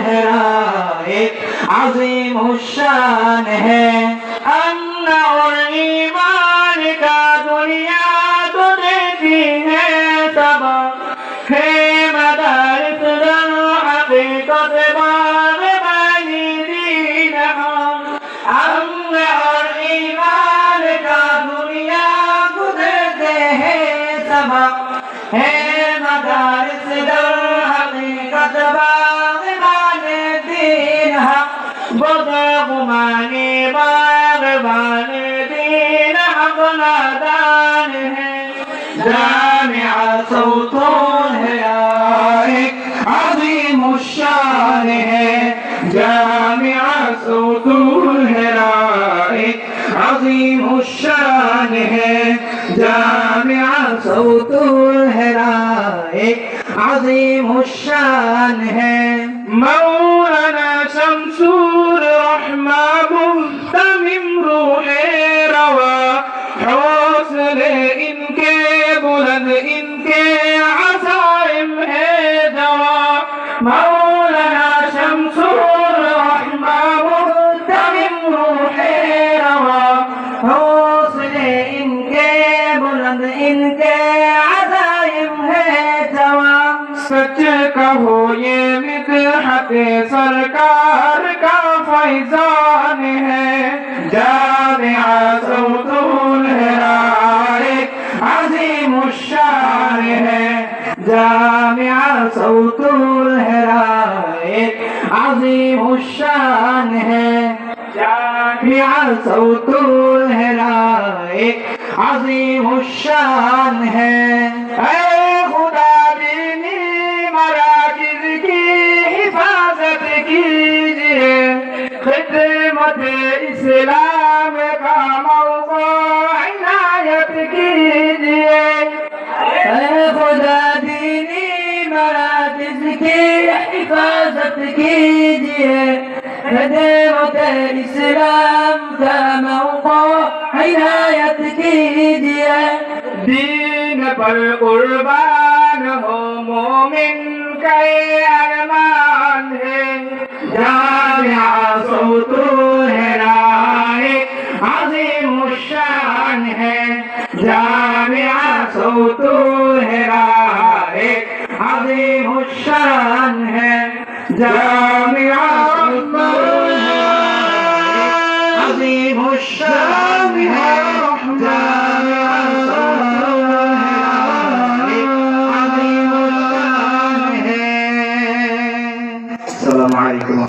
है एक अजीम शान है। अन्ना और ईमान का दुनिया तो देती है सबक है मदारिस दर हकीकत बाग बनी दीन हम। अन्ना और ईमान का दुनिया को देते हैं सबक है मदारिस दर हकीकत बाग बनी दीन हम। बुज़ुर्गमाने बाग़बाने दीन हक़ नादान है। जामिआ सौतून है एक अज़ीम शान है। जामिआ सौतून है एक अज़ीम शान है। जामिआ सौतून है एक अज़ीम शान है। मौलाना शमसूर रहमा मुहतमिम रूहे रवा हौसले इनके बुलंद इनके अज़ाइम है दवा। मौलाना शमसूर रहमा मुहतमिम रूहे रवा हौसले इनके बुलंद इनके अज़ाइम है दवा। सच कहो ये मिदहत सरकार का फैजान है। जामिआ सौतून है एक अज़ीम शान है। जामिआ सौतून है एक अज़ीम शान है। जामिआ सौतून है एक अज़ीम शान है। खिदमत इस्लाम का मौका इनायत कीजिए। खुदा दीनी मराकिज़ की हिफाजत कीजिए। खिदमत इस्लाम का मौका इनायत कीजिए। दीन पर कुर्बान हो मोमिन का अरमान है। जामिआ सौतून है एक अज़ीम शान है। जामिआ सौतून है एक अज़ीम शान है। जामिआ सौतून है अज़ीम शान है। जामिआ सौतून है एक अज़ीम शान है। अस्सलामु अलैकुम।